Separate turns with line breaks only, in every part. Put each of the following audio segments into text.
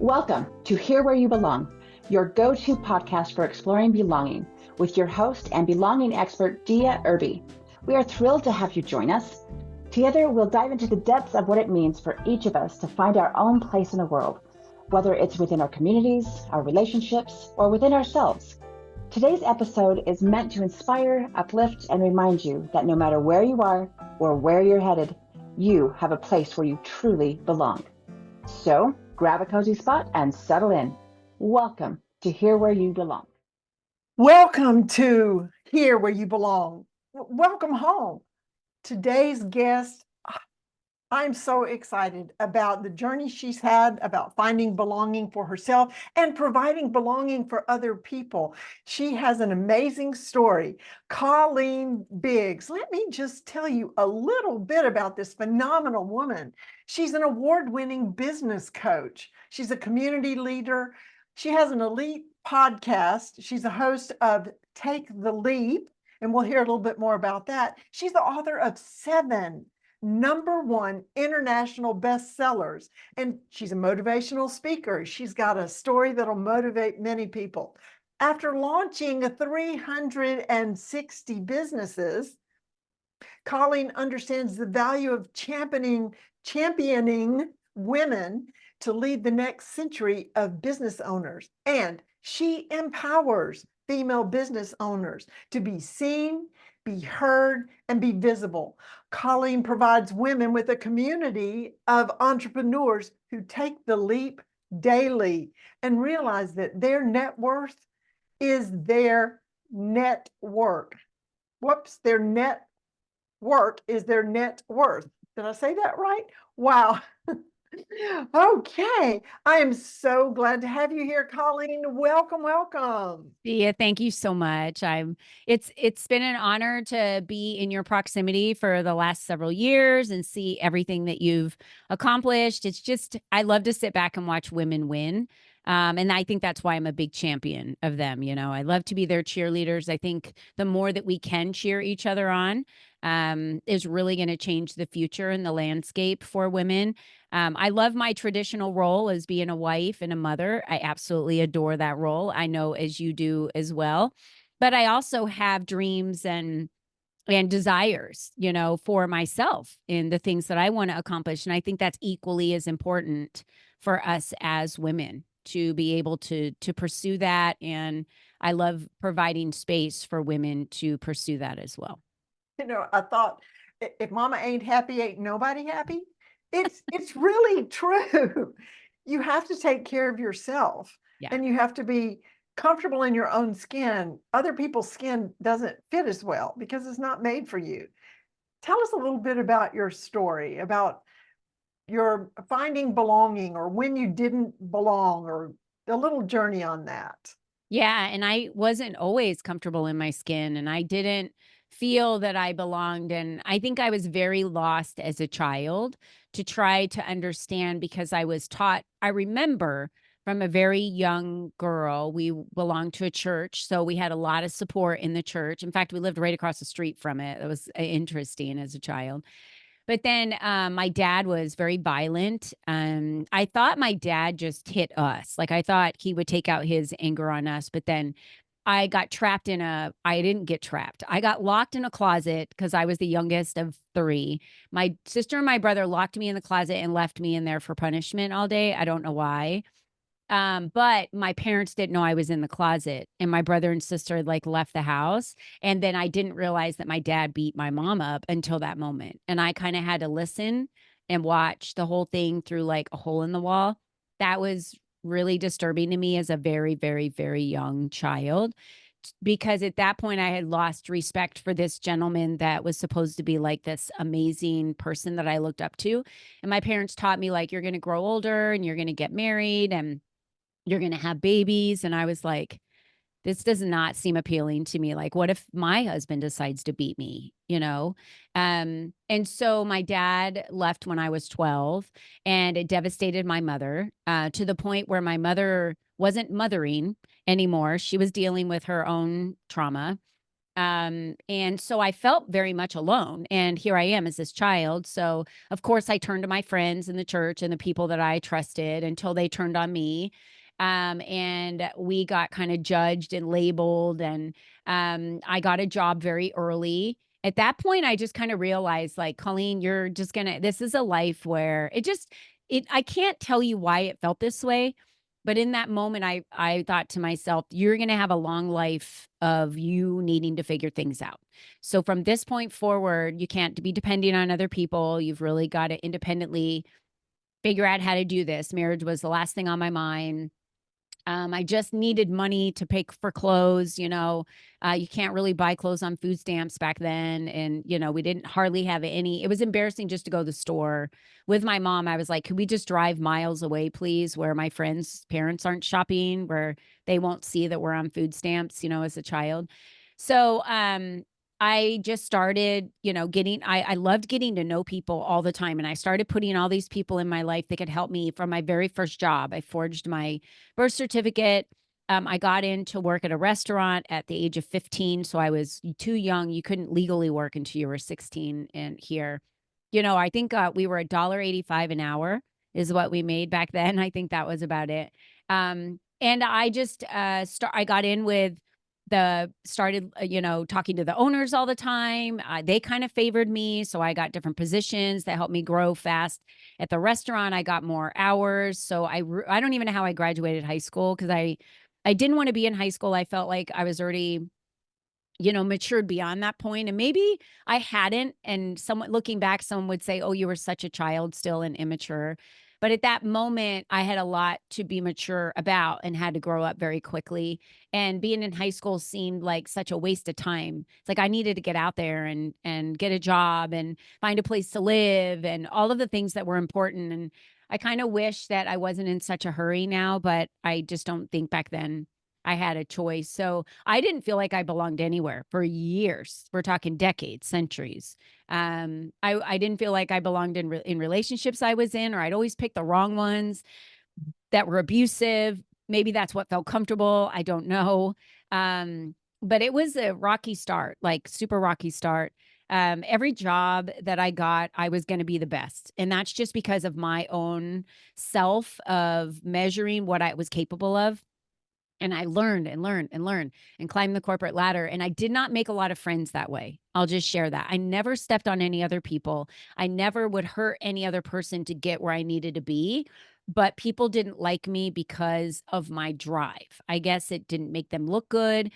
Welcome to Here Where You Belong, your go-to podcast for exploring belonging with your host and belonging expert, Dia Irby. We are thrilled to have you join us. Together, we'll dive into the depths of what it means for each of us to find our own place in the world, whether it's within our communities, our relationships, or within ourselves. Today's episode is meant to inspire, uplift, and remind you that no matter where you are or where you're headed, you have a place where you truly belong. So grab a cozy spot and settle in. Welcome to Here Where You Belong.
Welcome to Here Where You Belong. Welcome home. Today's guest, I'm so excited about the journey she's had, about finding belonging for herself and providing belonging for other people. She has an amazing story. Colleen Biggs. Let me just tell you a little bit about this phenomenal woman. She's an award-winning business coach. She's a community leader. She has an elite podcast. She's a host of Take the Leap, and we'll hear a little bit more about that. She's the author of 7 #1 international bestsellers, and she's a motivational speaker. She's got a story that'll motivate many people. After launching 360 businesses, Colleen understands the value of championing women to lead the next century of business owners, and she empowers female business owners to be seen, be heard, and be visible. Colleen provides women with a community of entrepreneurs who take the leap daily and realize that their net worth is their net work. Their net work is their net worth. Did I say that right? Wow. Okay. I am so glad to have you here, Colleen. Welcome, welcome.
Yeah, thank you so much. It's been an honor to be in your proximity for the last several years and see everything that you've accomplished. It's just I love to sit back and watch women win. And I think that's why I'm a big champion of them. You know, I love to be their cheerleaders. I think the more that we can cheer each other on, is really going to change the future and the landscape for women. I love my traditional role as being a wife and a mother. I absolutely adore that role. I know as you do as well. But I also have dreams and desires, you know, for myself in the things that I want to accomplish. And I think that's equally as important for us as women to be able to pursue that. And I love providing space for women to pursue that as well.
You know, I thought if mama ain't happy, ain't nobody happy. It's really true. You have to take care of yourself, and you have to be comfortable in your own skin. Other people's skin doesn't fit as well because it's not made for you. Tell us a little bit about your story, about your finding belonging or when you didn't belong, or a little journey on that.
Yeah, and I wasn't always comfortable in my skin, and I didn't feel that I belonged, and I think I was very lost as a child to try to understand because I was taught. I remember from a very young girl, we belonged to a church, so we had a lot of support in the church. In fact, we lived right across the street from it. It was interesting as a child. But then my dad was very violent. I thought my dad just hit us. Like I thought he would take out his anger on us. But then I got trapped I didn't get trapped. I got locked in a closet because I was the youngest of 3. My sister and my brother locked me in the closet and left me in there for punishment all day. I don't know why. But my parents didn't know I was in the closet, and my brother and sister had like left the house. And then I didn't realize that my dad beat my mom up until that moment. And I kind of had to listen and watch the whole thing through like a hole in the wall. That was really disturbing to me as a very, very, very young child, because at that point I had lost respect for this gentleman that was supposed to be like this amazing person that I looked up to. And my parents taught me like, you're going to grow older and you're going to get married and you're going to have babies. And I was like, this does not seem appealing to me. Like, what if my husband decides to beat me, you know? And so my dad left when I was 12, and it devastated my mother to the point where my mother wasn't mothering anymore. She was dealing with her own trauma. And so I felt very much alone. And here I am as this child. So, of course, I turned to my friends in the church and the people that I trusted until they turned on me. And we got kind of judged and labeled. And I got a job very early. At that point, I just kind of realized, like, Colleen, you're just gonna, this is a life where I can't tell you why it felt this way, but in that moment, I thought to myself, you're gonna have a long life of you needing to figure things out. So from this point forward, you can't be depending on other people. You've really got to independently figure out how to do this. Marriage was the last thing on my mind. I just needed money to pay for clothes. You can't really buy clothes on food stamps back then. And, we didn't hardly have any. It was embarrassing just to go to the store with my mom. I was like, could we just drive miles away, please, where my friends' parents aren't shopping, where they won't see that we're on food stamps, as a child. So, I just started, I loved getting to know people all the time. And I started putting all these people in my life that could help me from my very first job. I forged my birth certificate. I got in to work at a restaurant at the age of 15. So I was too young. You couldn't legally work until you were 16. And here, I think we were $1.85 an hour is what we made back then. I think that was about it. And I just I got in with started, talking to the owners all the time. They kind of favored me. So I got different positions that helped me grow fast. At the restaurant, I got more hours. So I don't even know how I graduated high school, because I didn't want to be in high school. I felt like I was already, matured beyond that point. And maybe I hadn't. And someone looking back, someone would say, oh, you were such a child still and immature. But at that moment, I had a lot to be mature about and had to grow up very quickly. And being in high school seemed like such a waste of time. It's like I needed to get out there and get a job and find a place to live and all of the things that were important. And I kind of wish that I wasn't in such a hurry now, but I just don't think back then I had a choice. So I didn't feel like I belonged anywhere for years. We're talking decades, centuries. I didn't feel like I belonged in relationships I was in, or I'd always pick the wrong ones that were abusive. Maybe that's what felt comfortable. I don't know. But it was a rocky start, like super rocky start. Every job that I got, I was going to be the best. And that's just because of my own self of measuring what I was capable of. And I learned and learned and learned and climbed the corporate ladder. And I did not make a lot of friends that way. I'll just share that. I never stepped on any other people. I never would hurt any other person to get where I needed to be. But people didn't like me because of my drive. I guess it didn't make them look good.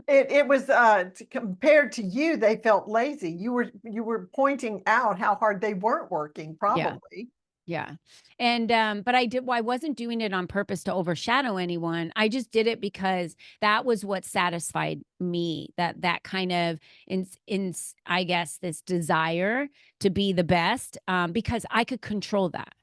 It was compared to you, they felt lazy. You were pointing out how hard they weren't working,
Yeah.
probably.
Yeah. And, but I wasn't doing it on purpose to overshadow anyone. I just did it because that was what satisfied me, that kind of I guess, this desire to be the best, because I could control that.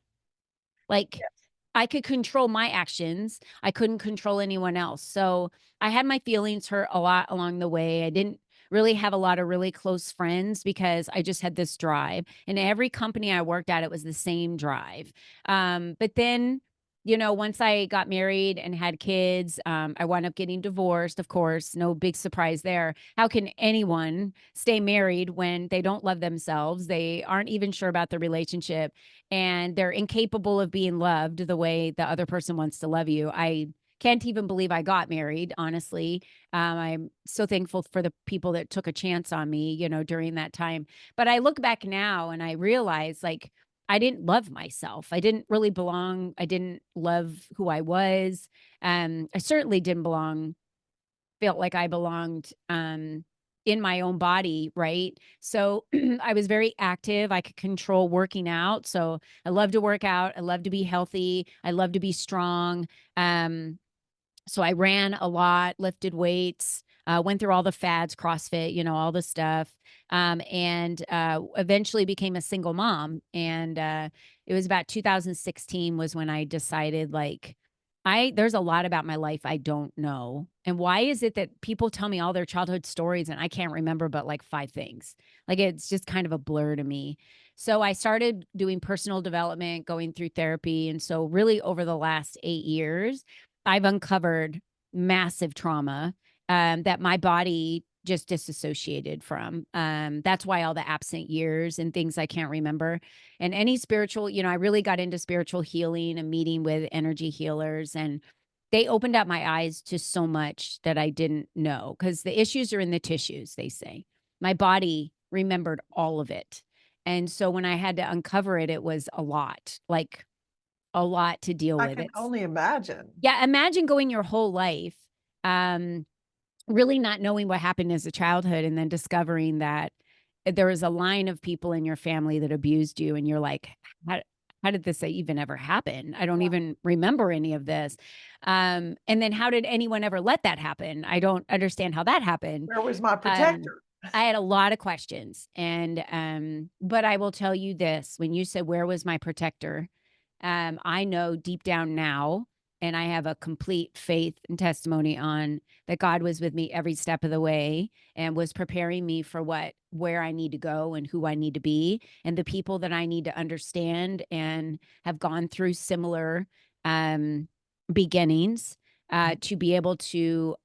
Like,
Yes.
I could control my actions. I couldn't control anyone else. So I had my feelings hurt a lot along the way. I didn't really have a lot of really close friends because I just had this drive. And every company I worked at, it was the same drive. But then, once I got married and had kids, I wound up getting divorced, of course. No big surprise there. How can anyone stay married when they don't love themselves? They aren't even sure about the relationship, and they're incapable of being loved the way the other person wants to love you. I can't even believe I got married, honestly. I'm so thankful for the people that took a chance on me, during that time. But I look back now and I realize, like, I didn't love myself. I didn't really belong. I didn't love who I was. I certainly didn't felt like I belonged in my own body, right? So I was very active. I could control working out. So I love to work out. I love to be healthy. I love to be strong. Um, so I ran a lot, lifted weights, went through all the fads, CrossFit, all the stuff, and eventually became a single mom. And it was about 2016 was when I decided, like, there's a lot about my life I don't know. And why is it that people tell me all their childhood stories and I can't remember but like 5 things? Like, it's just kind of a blur to me. So I started doing personal development, going through therapy. And so really over the last 8 years, I've uncovered massive trauma that my body just disassociated from. That's why all the absent years and things I can't remember. And any spiritual, I really got into spiritual healing and meeting with energy healers, and they opened up my eyes to so much that I didn't know, because the issues are in the tissues, they say. My body remembered all of it. And so when I had to uncover it, it was a lot, like a lot to deal
I
with.
can only imagine.
Yeah, imagine going your whole life, really not knowing what happened as a childhood, and then discovering that there was a line of people in your family that abused you, and you're like, how did this even ever happen? I don't even remember any of this. And then how did anyone ever let that happen? I don't understand how that happened.
Where was my protector?
I had a lot of questions, but I will tell you this: when you said, "Where was my protector?" I know deep down now, and I have a complete faith and testimony on that God was with me every step of the way and was preparing me for where I need to go and who I need to be and the people that I need to understand and have gone through similar beginnings to be able to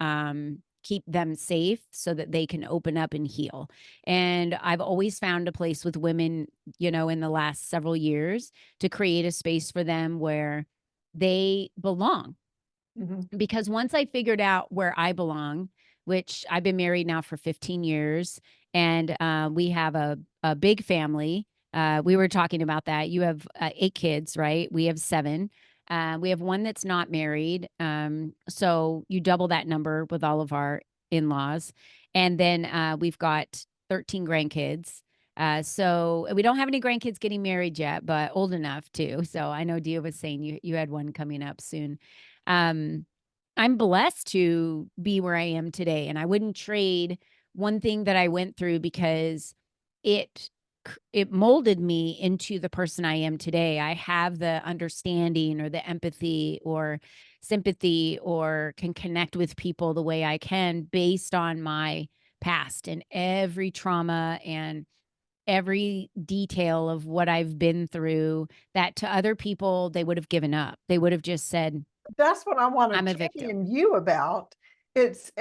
keep them safe so that they can open up and heal. And I've always found a place with women, in the last several years, to create a space for them where they belong. Because once I figured out where I belong, which I've been married now for 15 years, and we have a big family. We were talking about that. You have 8 kids, right? We have 7. We have one that's not married. So you double that number with all of our in-laws. And then we've got 13 grandkids. So we don't have any grandkids getting married yet, but old enough too. So I know Dia was saying you had one coming up soon. I'm blessed to be where I am today, and I wouldn't trade one thing that I went through, because it it molded me into the person I am today. I have the understanding or the empathy or sympathy, or can connect with people the way I can based on my past and every trauma and every detail of what I've been through, that to other people, they would have given up. They would have just said,
That's what I want
I'm a
to
victim.
champion you about. It's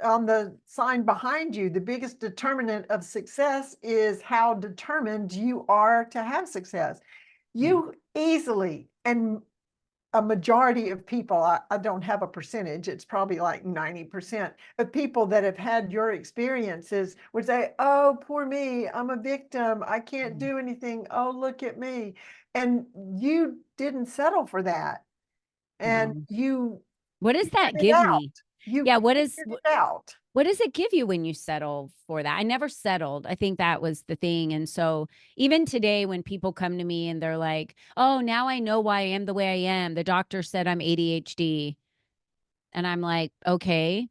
on the sign behind you. The biggest determinant of success is how determined you are to have success. You easily, and a majority of people, I don't have a percentage, it's probably like 90% of people that have had your experiences would say, oh, poor me, I'm a victim, I can't do anything, oh, look at me. And you didn't settle for that. And
No.
you
What does that
figured it
give
out.
me?
You
Yeah,
figured it out.
what does it give you when you settle for that? I never settled. I think that was the thing. And so even today, when people come to me and they're like, oh, now I know why I am the way I am. The doctor said I'm ADHD. And I'm like, okay.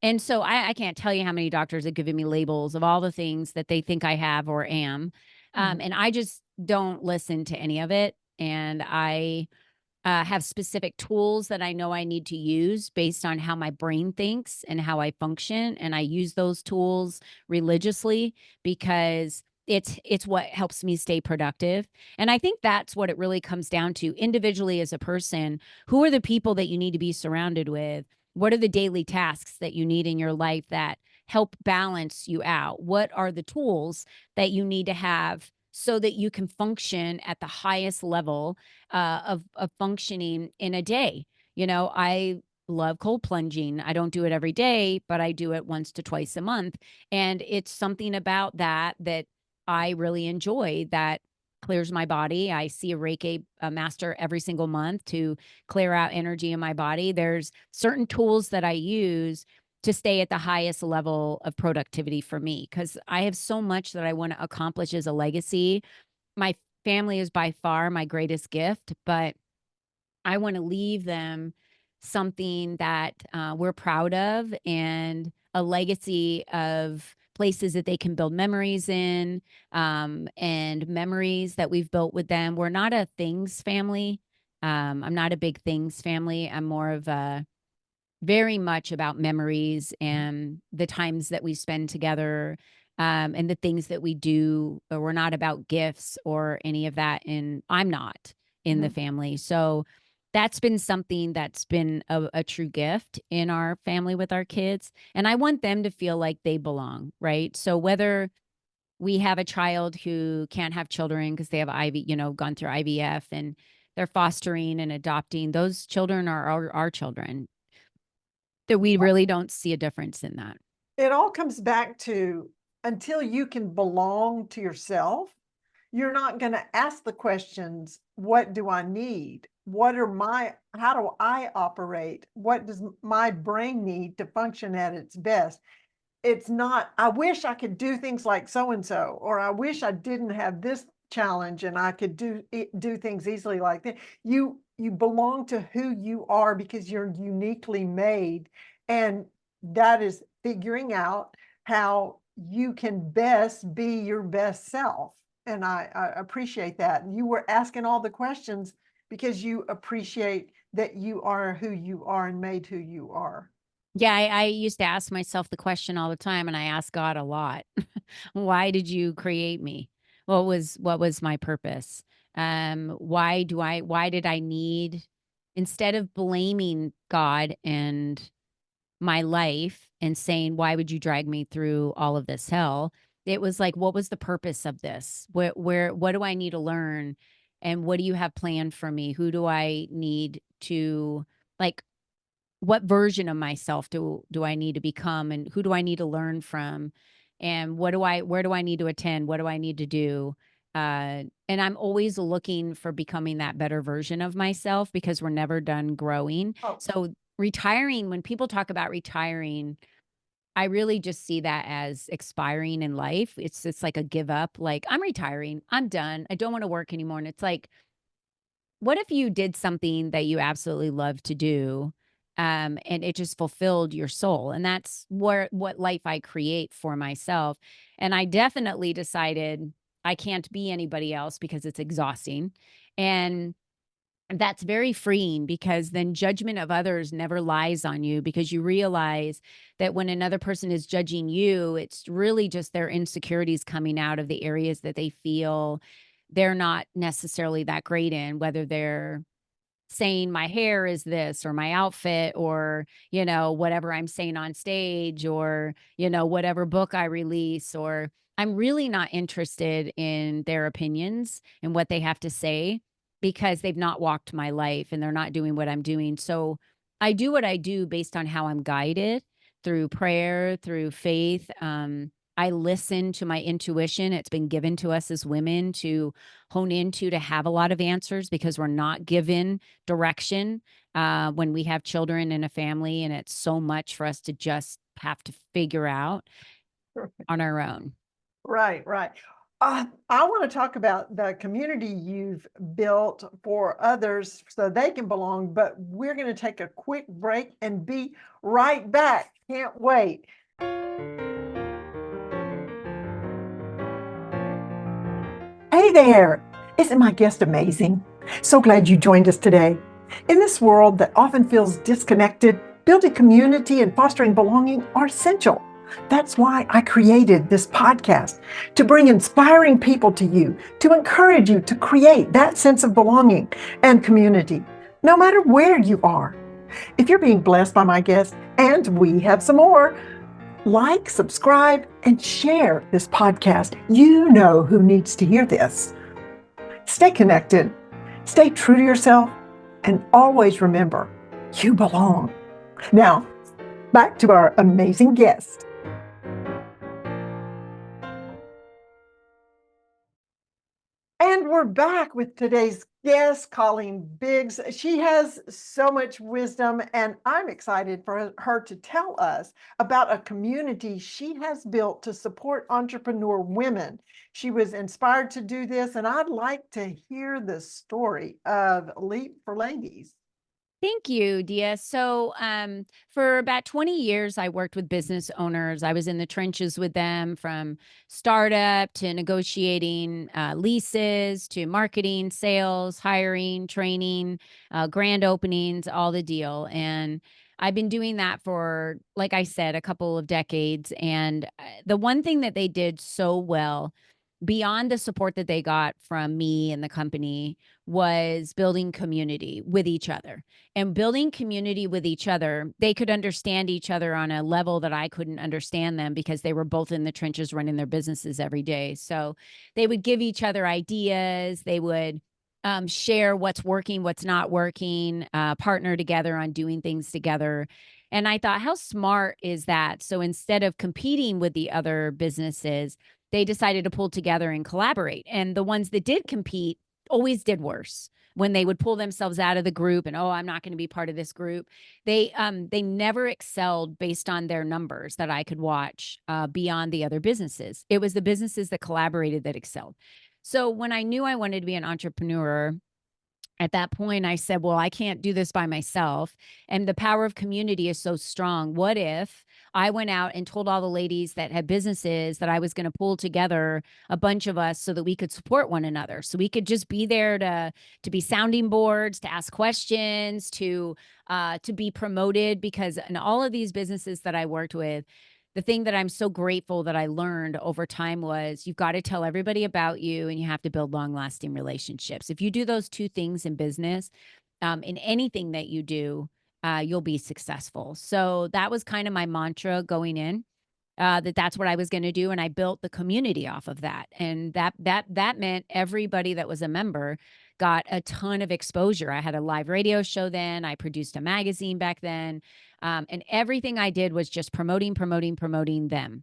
And so I can't tell you how many doctors have given me labels of all the things that they think I have or am. And I just don't listen to any of it. And I have specific tools that I know I need to use based on how my brain thinks and how I function. And I use those tools religiously, because it's what helps me stay productive. And I think that's what it really comes down to individually as a person. Who are the people that you need to be surrounded with? What are the daily tasks that you need in your life that help balance you out? What are the tools that you need to have so that you can function at the highest level of functioning in a day? I love cold plunging. I don't do it every day, but I do it once to twice a month. And it's something about that I really enjoy, that clears my body. I see a Reiki master every single month to clear out energy in my body. There's certain tools that I use to stay at the highest level of productivity for me, because I have so much that I want to accomplish as a legacy. My family is by far my greatest gift, but I want to leave them something that we're proud of, and a legacy of places that they can build memories in, and memories that we've built with them. We're not a things family. I'm not a big things family. I'm more of a very much about memories and the times that we spend together, and the things that we do. But we're not about gifts or any of that. And I'm not in the family. So that's been something that's been a true gift in our family with our kids. And I want them to feel like they belong, right? So whether we have a child who can't have children because they have gone through IVF, and they're fostering and adopting, those children are our children. That we really don't see a difference in that.
It all comes back to, until you can belong to yourself, you're not going to ask the questions, what do I need? How do I operate? What does my brain need to function at its best? It's not, I wish I could do things like so-and-so, or I wish I didn't have this challenge and I could do things easily like that. You belong to who you are because you're uniquely made. And that is figuring out how you can best be your best self. And I appreciate that. And you were asking all the questions because you appreciate that you are who you are and made who you are.
Yeah, I used to ask myself the question all the time, and I ask God a lot. Why did you create me? What was my purpose? Why did I need, instead of blaming God and my life and saying, why would you drag me through all of this hell? It was like, what was the purpose of this? What do I need to learn? And what do you have planned for me? Who do I need to, like, what version of myself do I need to become, and who do I need to learn from? And where do I need to attend? What do I need to do? And I'm always looking for becoming that better version of myself, because we're never done growing.
Oh.
So retiring, when people talk about retiring, I really just see that as expiring in life. It's like a give up, like, I'm retiring, I'm done, I don't want to work anymore. And it's like, what if you did something that you absolutely love to do, and it just fulfilled your soul? And that's what life I create for myself. And I definitely decided I can't be anybody else because it's exhausting. And that's very freeing, because then judgment of others never lies on you, because you realize that when another person is judging you, it's really just their insecurities coming out of the areas that they feel they're not necessarily that great in, whether they're saying my hair is this, or my outfit, or, whatever I'm saying on stage, or, whatever book I release, or I'm really not interested in their opinions and what they have to say, because they've not walked my life and they're not doing what I'm doing. So I do what I do based on how I'm guided through prayer, through faith. I listen to my intuition. It's been given to us as women to hone into, to have a lot of answers, because we're not given direction when we have children in a family. And it's so much for us to just have to figure out on our own.
Right, right. I want to talk about the community you've built for others so they can belong, but we're going to take a quick break and be right back. Can't wait. Hey there! Isn't my guest amazing? So glad you joined us today. In this world that often feels disconnected, building community and fostering belonging are essential. That's why I created this podcast, to bring inspiring people to you, to encourage you to create that sense of belonging and community, no matter where you are. If you're being blessed by my guest, and we have some more, like, subscribe, and share this podcast. You know who needs to hear this. Stay connected, stay true to yourself, and always remember, you belong. Now, back to our amazing guest. And we're back with today's guest, Colleen Biggs. She has so much wisdom, and I'm excited for her to tell us about a community she has built to support entrepreneur women. She was inspired to do this, and I'd like to hear the story of Leap for Ladies.
Thank you, Dia. So, for about 20 years, I worked with business owners. I was in the trenches with them, from startup to negotiating leases, to marketing, sales, hiring, training, grand openings, all the deal. And I've been doing that for, like I said, a couple of decades. And the one thing that they did so well beyond the support that they got from me and the company was building community with each other. And building community with each other, they could understand each other on a level that I couldn't understand them because they were both in the trenches running their businesses every day. So they would give each other ideas. They would share what's working, what's not working, partner together on doing things together. And I thought, how smart is that? So instead of competing with the other businesses, they decided to pull together and collaborate. And the ones that did compete always did worse when they would pull themselves out of the group and, oh, I'm not going to be part of this group. They never excelled based on their numbers that I could watch beyond the other businesses. It was the businesses that collaborated that excelled. So when I knew I wanted to be an entrepreneur, at that point, I said, well, I can't do this by myself. And the power of community is so strong. What if I went out and told all the ladies that had businesses that I was going to pull together a bunch of us so that we could support one another, so we could just be there to be sounding boards, to ask questions, to be promoted? Because in all of these businesses that I worked with, the thing that I'm so grateful that I learned over time was you've got to tell everybody about you, and you have to build long lasting relationships. If you do those two things in business, in anything that you do, you'll be successful. So that was kind of my mantra going in. That's what I was going to do, and I built the community off of that, and that meant everybody that was a member got a ton of exposure. I had a live radio show then. I produced a magazine back then, and everything I did was just promoting them.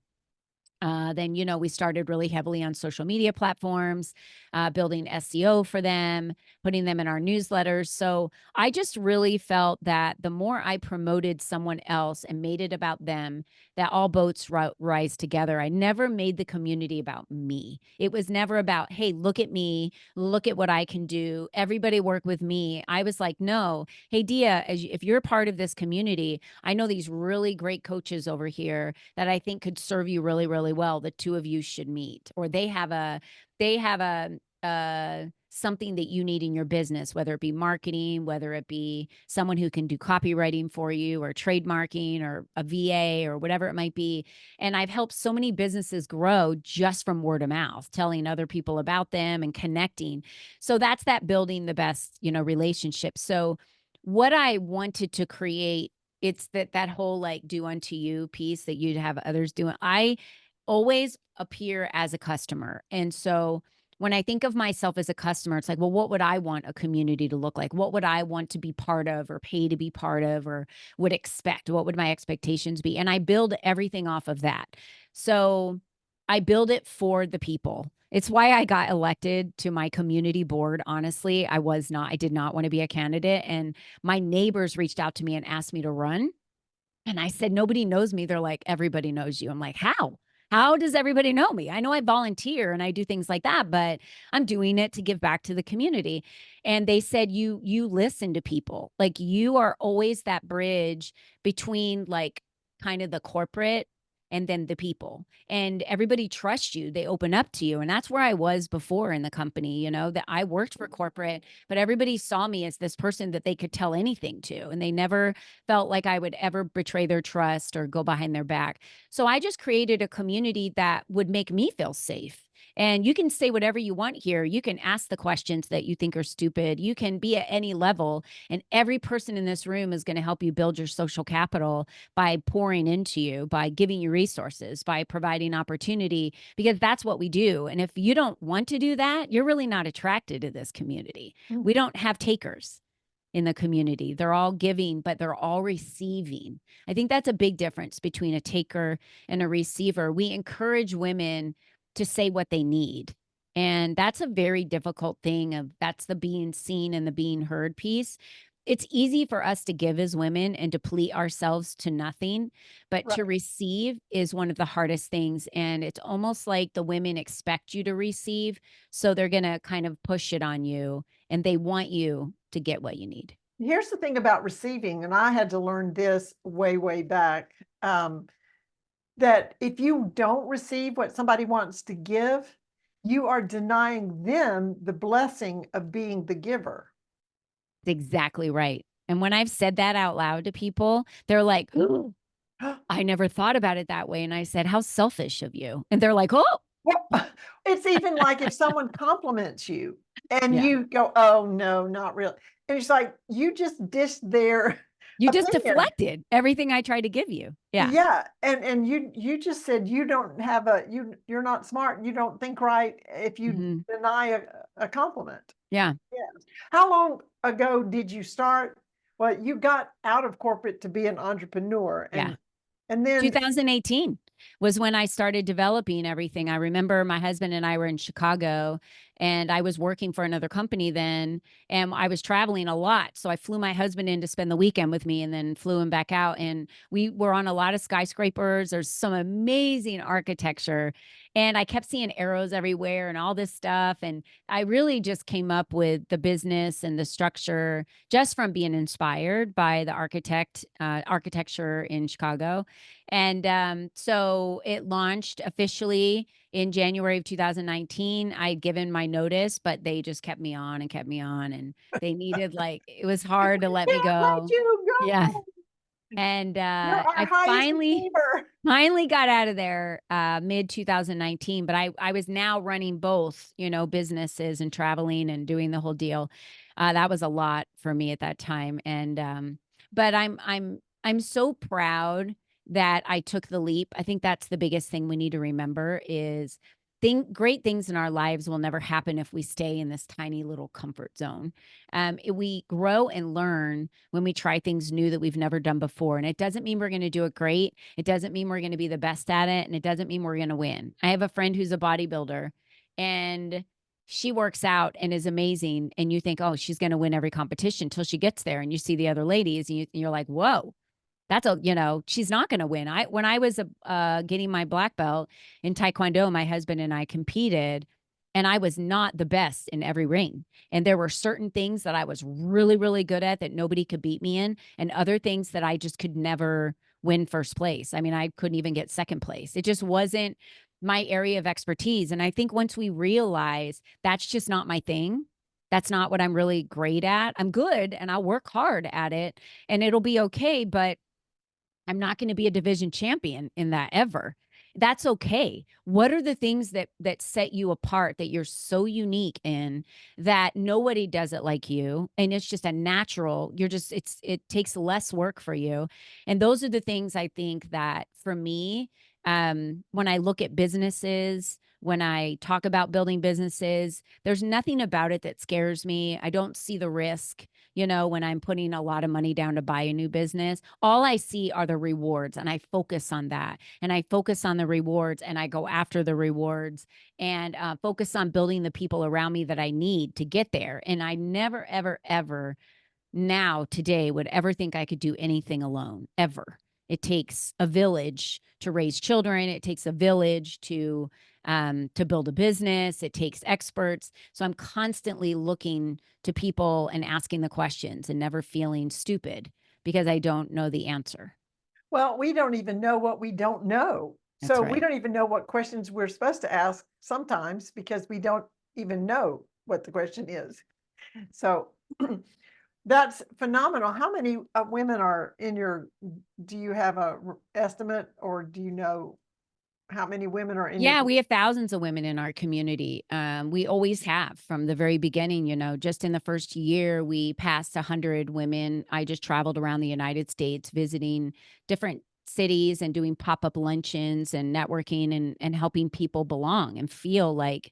Then, we started really heavily on social media platforms, building SEO for them, putting them in our newsletters. So I just really felt that the more I promoted someone else and made it about them, that all boats rise together. I never made the community about me. It was never about, hey, look at me, look at what I can do, everybody work with me. I was like, no, hey, Dia, if you're part of this community, I know these really great coaches over here that I think could serve you really, really well. The two of you should meet, or they have a something that you need in your business, whether it be marketing, whether it be someone who can do copywriting for you, or trademarking, or a VA, or whatever it might be. And I've helped so many businesses grow just from word of mouth, telling other people about them and connecting. So that's that building the best, relationship. So what I wanted to create, it's that whole like do unto you piece that you'd have others do. I always appear as a customer. And so when I think of myself as a customer, it's like, well, what would I want a community to look like? What would I want to be part of, or pay to be part of, or would expect? What would my expectations be? And I build everything off of that. So I build it for the people. It's why I got elected to my community board. Honestly, I did not want to be a candidate. And my neighbors reached out to me and asked me to run. And I said, nobody knows me. They're like, everybody knows you. I'm like, how? How does everybody know me? I know I volunteer and I do things like that, but I'm doing it to give back to the community. And they said, you listen to people. Like, you are always that bridge between like kind of the corporate and then the people, and everybody trusts you. They open up to you. And that's where I was before in the company, that I worked for corporate, but everybody saw me as this person that they could tell anything to. And they never felt like I would ever betray their trust or go behind their back. So I just created a community that would make me feel safe. And you can say whatever you want here. You can ask the questions that you think are stupid. You can be at any level. And every person in this room is going to help you build your social capital by pouring into you, by giving you resources, by providing opportunity, because that's what we do. And if you don't want to do that, you're really not attracted to this community. We don't have takers in the community. They're all giving, but they're all receiving. I think that's a big difference between a taker and a receiver. We encourage women to say what they need. And that's a very difficult thing. That's the being seen and the being heard piece. It's easy for us to give as women and deplete ourselves to nothing, but to receive is one of the hardest things. And it's almost like the women expect you to receive. So they're going to kind of push it on you, and they want you to get what you need.
Here's the thing about receiving, and I had to learn this way, way back, that if you don't receive what somebody wants to give, you are denying them the blessing of being the giver.
Exactly right. And when I've said that out loud to people, they're like, "Ooh, I never thought about it that way." And I said, how selfish of you. And they're like, oh,
Well, it's even like if someone compliments you and
Yeah.
you go, oh no, not really. And it's like, you just dished their
You just
opinion.
deflected everything I tried to give you. Yeah.
Yeah. And you just said you don't have you're not smart. You don't think right if you
Mhm.
deny a compliment.
Yeah.
Yes. How long ago did you start? Well, you got out of corporate to be an entrepreneur,
Yeah.
and then
2018 was when I started developing everything. I remember my husband and I were in Chicago, and I was working for another company then, and I was traveling a lot. So I flew my husband in to spend the weekend with me and then flew him back out. And we were on a lot of skyscrapers. There's some amazing architecture. And I kept seeing arrows everywhere and all this stuff. And I really just came up with the business and the structure just from being inspired by the architecture in Chicago. And so it launched officially in January of 2019. I'd given my notice, but they just kept me on and kept me on. And they needed, like, it was hard to
we
let me
can't let
go.
you
Yeah.
go.
And
You're our
I
highest
finally
achiever.
got out of there mid 2019, but I was now running both, businesses and traveling and doing the whole deal. That was a lot for me at that time. And but I'm so proud that I took the leap. I think that's the biggest thing we need to remember is great things in our lives will never happen if we stay in this tiny little comfort zone. We grow and learn when we try things new that we've never done before. And it doesn't mean we're going to do it great. It doesn't mean we're going to be the best at it. And it doesn't mean we're going to win. I have a friend who's a bodybuilder, and she works out and is amazing. And you think, oh, she's going to win every competition until she gets there. And you see the other ladies and you're like, whoa, she's not going to win. When I was getting my black belt in Taekwondo, my husband and I competed, and I was not the best in every ring. And there were certain things that I was really, really good at that nobody could beat me in, and other things that I just could never win first place. I mean, I couldn't even get second place. It just wasn't my area of expertise. And I think once we realize that's just not my thing, that's not what I'm really great at. I'm good and I'll work hard at it and it'll be okay. But I'm not going to be a division champion in that ever. That's okay. What are the things that set you apart that you're so unique in that nobody does it like you, and it's just a natural, it takes less work for you. And those are the things I think that for me, when I look at businesses, when I talk about building businesses, there's nothing about it that scares me. I don't see the risk. When I'm putting a lot of money down to buy a new business, all I see are the rewards, and I focus on that. And I focus on the rewards, and I go after the rewards, and focus on building the people around me that I need to get there. And I never, ever, ever now today would ever think I could do anything alone, ever. It takes a village to raise children. It takes a village to build a business. It takes experts. So I'm constantly looking to people and asking the questions and never feeling stupid because I don't know the answer.
Well, we don't even know what we don't know.
That's
So we
right.
don't even know what questions we're supposed to ask sometimes because we don't even know what the question is. So that's phenomenal. How many women are in do you have a estimate, or do you know how many women are in your?
Yeah, we have thousands of women in our community. We always have from the very beginning. Just in the first year, we passed 100 women. I just traveled around the United States visiting different cities and doing pop-up luncheons and networking and helping people belong and feel like.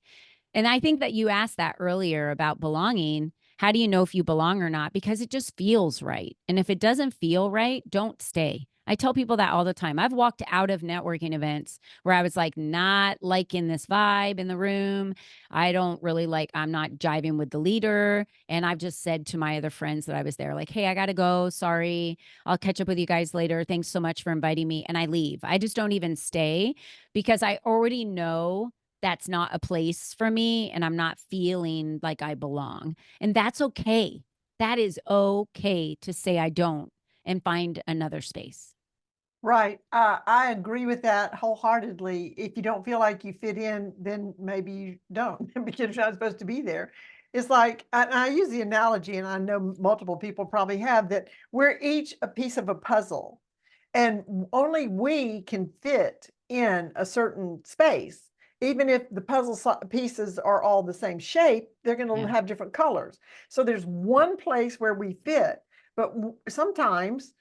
And I think that you asked that earlier about belonging. How do you know if you belong or not? Because it just feels right. And if it doesn't feel right, don't stay. I tell people that all the time. I've walked out of networking events where I was like, not liking this vibe in the room. I'm not jiving with the leader. And I've just said to my other friends that I was there, like, hey, I got to go. Sorry. I'll catch up with you guys later. Thanks so much for inviting me. And I leave. I just don't even stay because I already know that's not a place for me and I'm not feeling like I belong. And that's okay. That is okay to say I don't and find another space.
Right. I agree with that wholeheartedly. If you don't feel like you fit in, then maybe you don't because you're not supposed to be there. It's like, and I use the analogy, and I know multiple people probably have, that we're each a piece of a puzzle, and only we can fit in a certain space. even if the puzzle pieces are all the same shape, they're going to
Yeah.
have different colors. So there's one place where we fit, but sometimes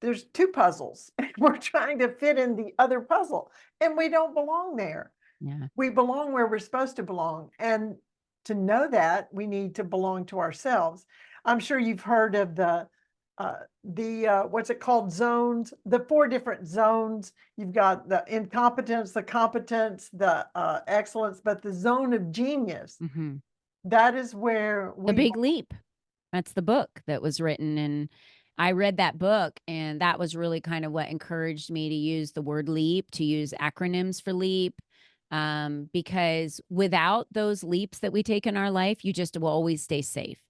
there's two puzzles and we're trying to fit in the other puzzle and we don't belong there.
Yeah.
We belong where we're supposed to belong. And to know that, we need to belong to ourselves. I'm sure you've heard of the what's it called, zones, the 4 different zones. You've got the incompetence, the competence, the excellence, but the zone of genius,
Mm-hmm.
that is where
The
we
Big Leap. That's the book that was written. And I read that book, and that was really kind of what encouraged me to use the word leap, to use acronyms for leap. Because without those leaps that we take in our life, you just will always stay safe.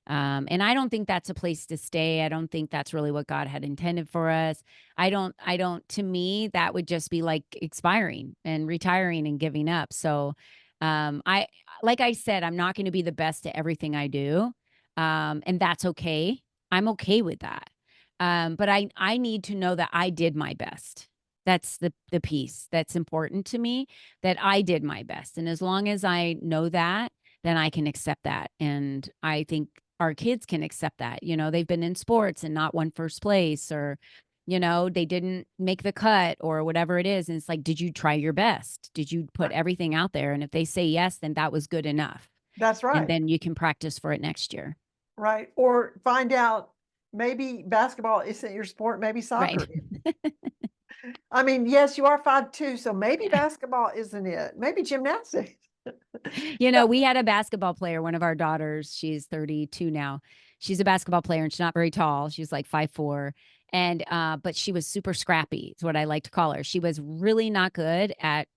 And I don't think that's a place to stay. I don't think that's really what God had intended for us. To me, that would just be like expiring and retiring and giving up. So, like I said, I'm not going to be the best at everything I do. And that's okay. I'm okay with that. But I need to know that I did my best. That's the piece that's important to me, that I did my best. And as long as I know that, then I can accept that. And I think our kids can accept that. They've been in sports and not won first place, or, they didn't make the cut or whatever it is. And it's like, did you try your best? Did you put everything out there? And if they say yes, then that was good enough.
That's
And
right.
then you can practice for it next year.
Right. Or find out maybe basketball isn't your sport, maybe soccer
Right.
is. I mean, yes, you are 5'2", so maybe basketball isn't it. Maybe gymnastics.
We had a basketball player, one of our daughters, she's 32 now. She's a basketball player and she's not very tall. She's like 5'4". And but she was super scrappy, is what I like to call her. She was really not good at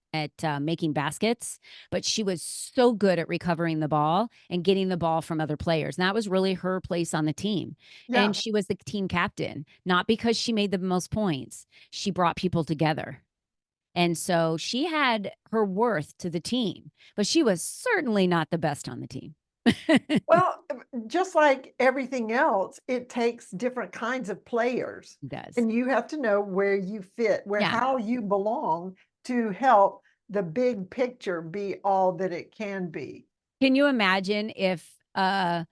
making baskets, but she was so good at recovering the ball and getting the ball from other players. And that was really her place on the team.
Yeah.
And she was the team captain, not because she made the most points. She brought people together. And so she had her worth to the team, but she was certainly not the best on the team.
Well, just like everything else, it takes different kinds of players.
It does.
And you have to know where you fit, how you belong to help the big picture be all that it can be.
Can you imagine if a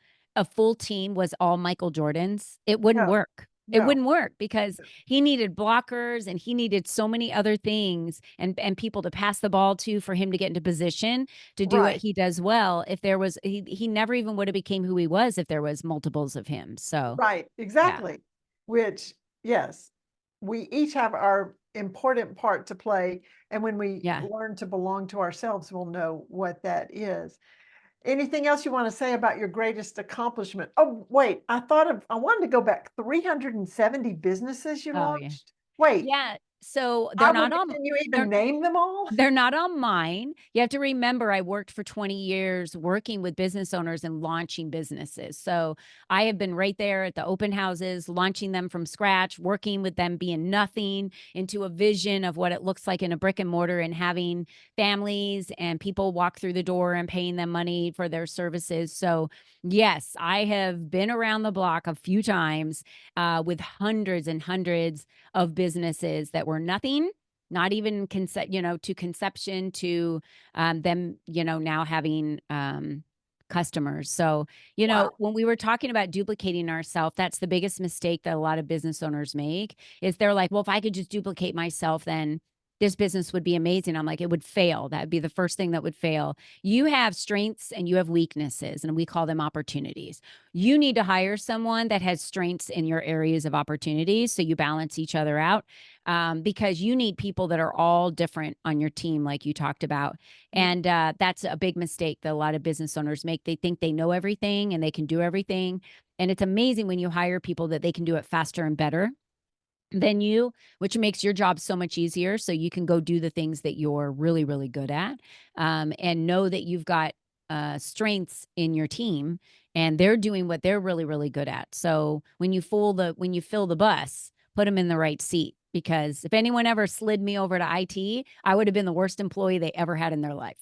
full team was all Michael Jordans? It wouldn't
No,
work. It
no.
wouldn't work because he needed blockers and he needed so many other things and people to pass the ball to for him to get into position to do what
Right.
he does well. If there was, he never even would have became who he was if there was multiples of him. So,
Right, exactly. Which, yes, we each have our important part to play. And when we
yeah.
learn to belong to ourselves, we'll know what that is. Anything else you want to say about your greatest accomplishment? Oh, wait, I wanted to go back. 370 businesses you
Oh, yeah.
launched? Wait,
Yeah. So they're not all,
can you
they're,
even name them all?
they're not all mine. You have to remember, I worked for 20 years working with business owners and launching businesses. So I have been right there at the open houses, launching them from scratch, working with them, being nothing into a vision of what it looks like in a brick and mortar, and having families and people walk through the door and paying them money for their services. So yes, I have been around the block a few times with hundreds and hundreds of businesses that were nothing, not even to conception to them, now having customers. So,
Wow.
when we were talking about duplicating ourselves, that's the biggest mistake that a lot of business owners make, is they're like, well, if I could just duplicate myself, then this business would be amazing. I'm like, it would fail. That would be the first thing that would fail. You have strengths and you have weaknesses, and we call them opportunities. You need to hire someone that has strengths in your areas of opportunities, so you balance each other out, because you need people that are all different on your team, like you talked about. And that's a big mistake that a lot of business owners make. They think they know everything and they can do everything. And it's amazing when you hire people that they can do it faster and better than you, which makes your job so much easier. So you can go do the things that you're really, really good at, and know that you've got strengths in your team and they're doing what they're really, really good at. So when you fill the bus, put them in the right seat, because if anyone ever slid me over to IT, I would have been the worst employee they ever had in their life.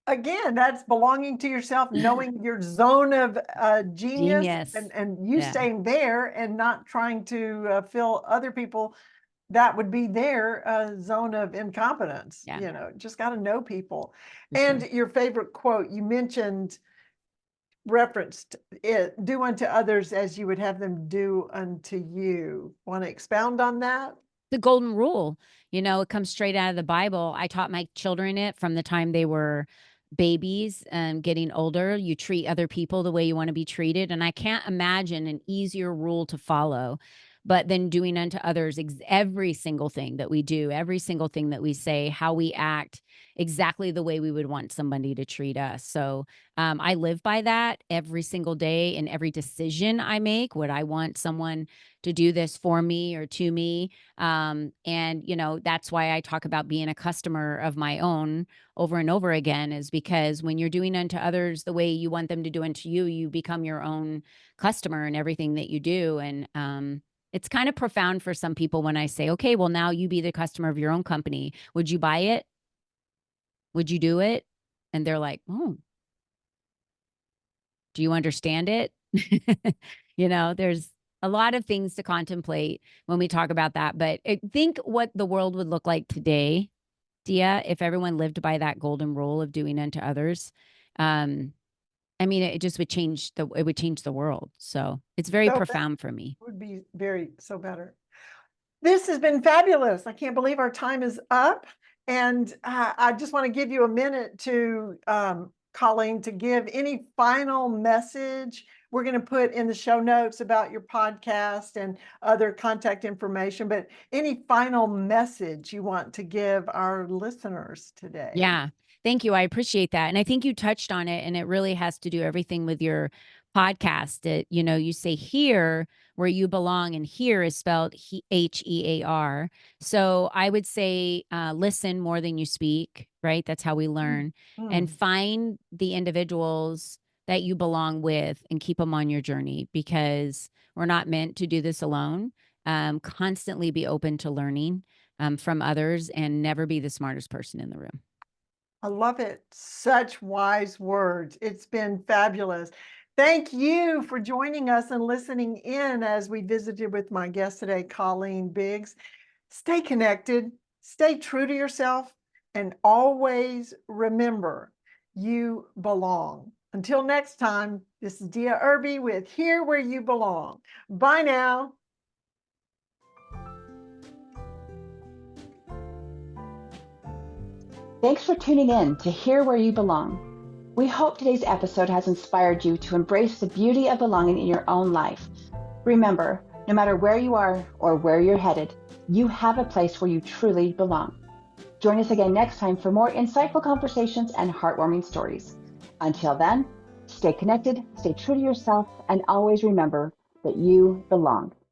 Again, that's belonging to yourself, knowing your zone of genius,
Genius.
and you
Yeah.
staying there and not trying to fill other people that would be their zone of incompetence.
Yeah.
You know, just got to know people.
For
And
sure.
your favorite quote, you mentioned, referenced it, do unto others as you would have them do unto you. Want to expound on that?
The golden rule, it comes straight out of the Bible. I taught my children it from the time they were babies and getting older. You treat other people the way you want to be treated. And I can't imagine an easier rule to follow, but then doing unto others every single thing that we do, every single thing that we say, how we act, exactly the way we would want somebody to treat us. So I live by that every single day in every decision I make. Would I want someone to do this for me or to me? And that's why I talk about being a customer of my own over and over again, is because when you're doing unto others the way you want them to do unto you, you become your own customer in everything that you do. And it's kind of profound for some people when I say, okay, well, now you be the customer of your own company. Would you buy it? Would you do it? And they're like, oh, do you understand it? There's a lot of things to contemplate when we talk about that. But I think what the world would look like today, Dia, if everyone lived by that golden rule of doing unto others, it just would change the world. So it's very
So that
profound for me.
would be so better. This has been fabulous. I can't believe our time is up. And I just want to give you a minute to, Colleen, to give any final message. We're going to put in the show notes about your podcast and other contact information, but any final message you want to give our listeners today?
Yeah. Thank you. I appreciate that. And I think you touched on it, and it really has to do everything with your podcast. You say here where you belong, and here is spelled HEAR. So I would say listen more than you speak, right? That's how we learn. And find the individuals that you belong with and keep them on your journey, because we're not meant to do this alone. Constantly be open to learning from others, and never be the smartest person in the room.
I love it. Such wise words. It's been fabulous. Thank you for joining us and listening in as we visited with my guest today, Colleen Biggs. Stay connected, stay true to yourself, and always remember you belong. Until next time, this is Dia Irby with Here Where You Belong. Bye now.
Thanks for tuning in to Hear Where You Belong. We hope today's episode has inspired you to embrace the beauty of belonging in your own life. Remember, no matter where you are or where you're headed, you have a place where you truly belong. Join us again next time for more insightful conversations and heartwarming stories. Until then, stay connected, stay true to yourself, and always remember that you belong.